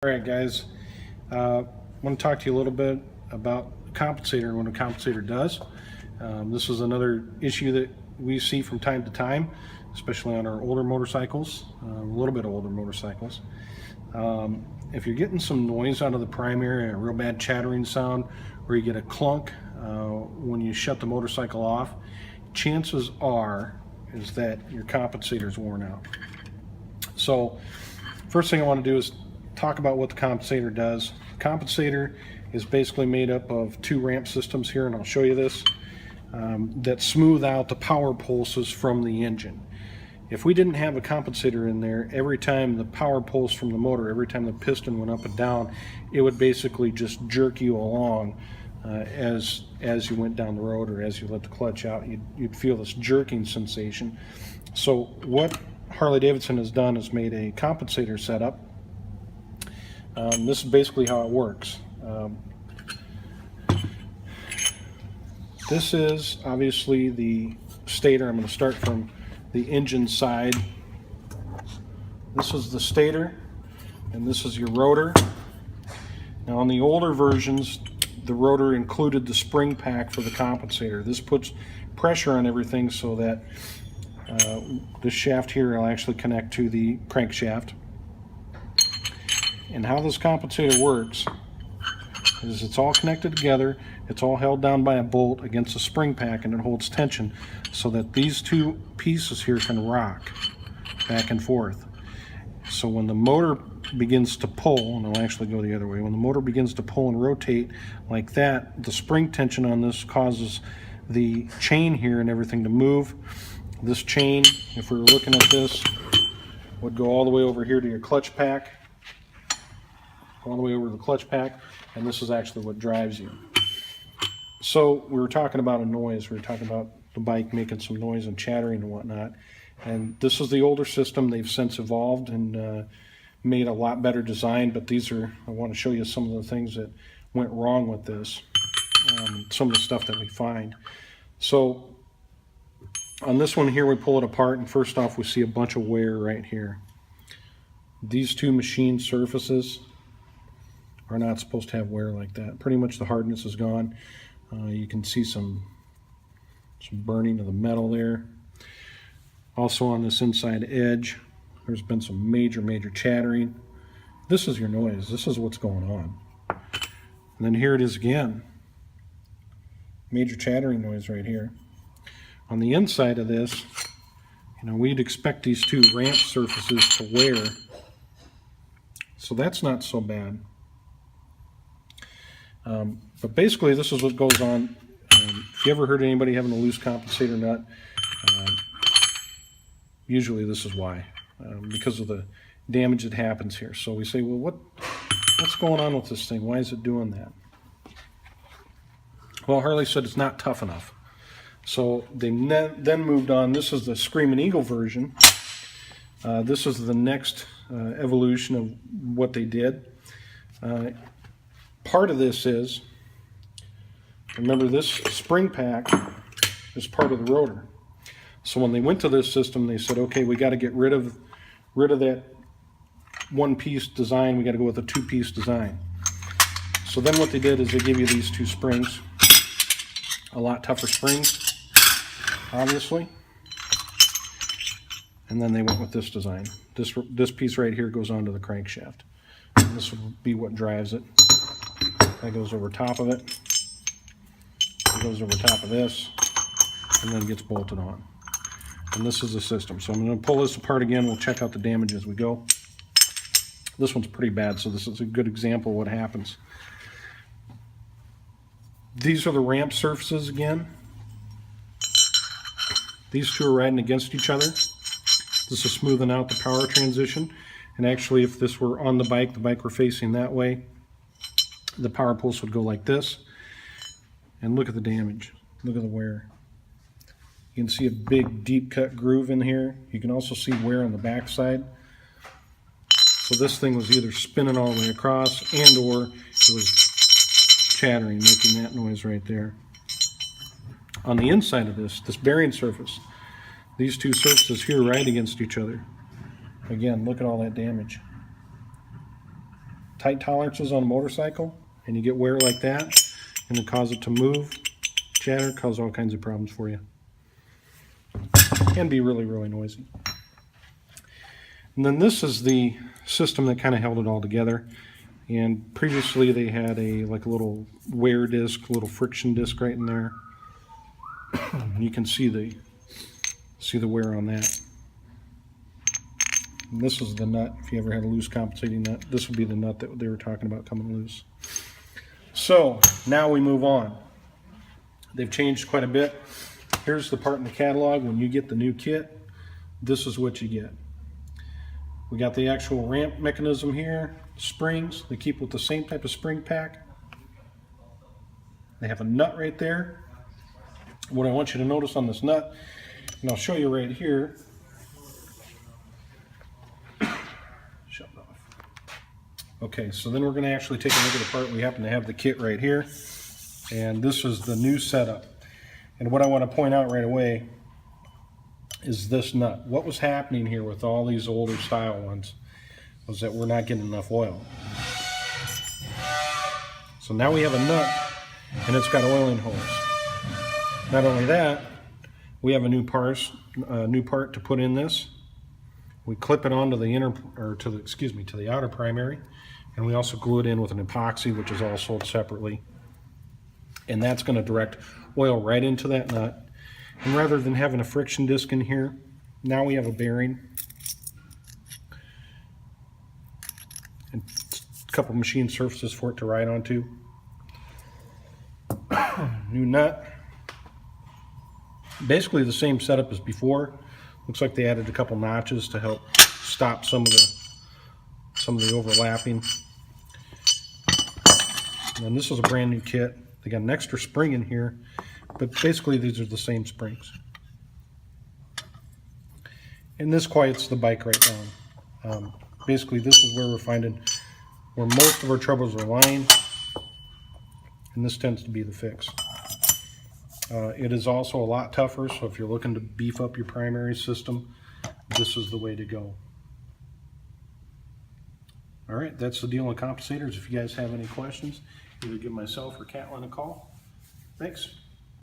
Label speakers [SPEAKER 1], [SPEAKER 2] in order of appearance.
[SPEAKER 1] All right, guys, I want to talk to you a little bit about a compensator and what a compensator does. This is another issue that we see from time to time, especially on our older motorcycles, a little bit older motorcycles. If you're getting some noise out of the primary, a real bad chattering sound, or you get a clunk when you shut the motorcycle off, chances are is that your compensator is worn out. So first thing I want to do is talk about what the compensator does. The compensator is basically made up of two ramp systems here, and I'll show you this, that smooth out the power pulses from the engine. If we didn't have a compensator in there, every time the power pulse from the motor, every time the piston went up and down, it would basically just jerk you along as you went down the road, or as you let the clutch out, you'd feel this jerking sensation. So what Harley-Davidson has done is made a compensator setup. This is basically how it works. This is obviously the stator. I'm going to start from the engine side. This is the stator, and this is your rotor. Now on the older versions, the rotor included the spring pack for the compensator. This puts pressure on everything so that this shaft here will actually connect to the crankshaft. And how this compensator works is it's all connected together, it's all held down by a bolt against a spring pack, and it holds tension so that these two pieces here can rock back and forth. So when the motor begins to pull, and I'll actually go the other way, when the motor begins to pull and rotate like that, the spring tension on this causes the chain here and everything to move. This chain, if we were looking at this, would go all the way over here to your clutch pack, all the way over to the clutch pack, and this is actually what drives you. So we were talking about a noise. We were talking about the bike making some noise and chattering and whatnot, and this is the older system. They've since evolved and made a lot better design, but these are, I want to show you some of the things that went wrong with this, some of the stuff that we find. So on this one here, we pull it apart, and first off we see a bunch of wear right here. These two machine surfaces are not supposed to have wear like that. Pretty much the hardness is gone. You can see some burning of the metal there. Also on this inside edge, there's been some major chattering. This is your noise. This is what's going on. And then here it is again. Major chattering noise right here. On the inside of this, we'd expect these two ramp surfaces to wear. So that's not so bad. But basically this is what goes on. If you ever heard anybody having a loose compensator nut, usually this is why, because of the damage that happens here. So we say, well, what's going on with this thing? Why is it doing that? Well, Harley said it's not tough enough. So they then moved on. This is the Screaming Eagle version. This is the next evolution of what they did. Part of this is, remember, this spring pack is part of the rotor. So when they went to this system, they said, okay, we got to get rid of that one-piece design. We got to go with a two-piece design. So then what they did is they give you these two springs, a lot tougher springs, obviously. And then they went with this design. This piece right here goes onto the crankshaft. And this will be what drives it. That goes over top of it. It goes over top of this, and then gets bolted on. And this is the system. So I'm going to pull this apart again. We'll check out the damage as we go. This one's pretty bad, so this is a good example of what happens. These are the ramp surfaces again. These two are riding against each other. This is smoothing out the power transition. And actually, if this were on the bike were facing that way, the power pulse would go like this. And look at the damage. Look at the wear. You can see a big deep cut groove in here. You can also see wear on the back side. So this thing was either spinning all the way across, and or it was chattering, making that noise right there. On the inside of this bearing surface, these two surfaces here ride against each other. Again, look at all that damage. tight tolerances on a motorcycle and you get wear like that and it cause it to move, chatter, cause all kinds of problems for you. And be really, really noisy. And then this is the system that kind of held it all together. And previously they had a little wear disc, a little friction disc right in there. You can see the wear on that. And this is the nut. If you ever had a loose compensating nut, this would be the nut that they were talking about coming loose. So now we move on. They've changed quite a bit. Here's the part in the catalog. When you get the new kit, this is what you get. We got the actual ramp mechanism here, springs. They keep with the same type of spring pack. They have a nut right there. What I want you to notice on this nut, and I'll show you right here. Shut it off. Okay, so then we're going to actually take a look at the part. We happen to have the kit right here. And this is the new setup. And what I want to point out right away is this nut. What was happening here with all these older style ones was that we're not getting enough oil. So now we have a nut and it's got oiling holes. Not only that, we have a new part to put in this. We clip it onto the to the outer primary, and we also glue it in with an epoxy, which is all sold separately. And that's going to direct oil right into that nut. And rather than having a friction disc in here, now we have a bearing and a couple machine surfaces for it to ride onto. New nut. Basically the same setup as before. Looks like they added a couple notches to help stop some of the overlapping. And this is a brand new kit. They got an extra spring in here, but basically these are the same springs. And this quiets the bike right down. Basically this is where we're finding where most of our troubles are lying, and this tends to be the fix. It is also a lot tougher, so if you're looking to beef up your primary system, this is the way to go. All right, that's the deal on compensators. If you guys have any questions, either give myself or Catlin a call. Thanks.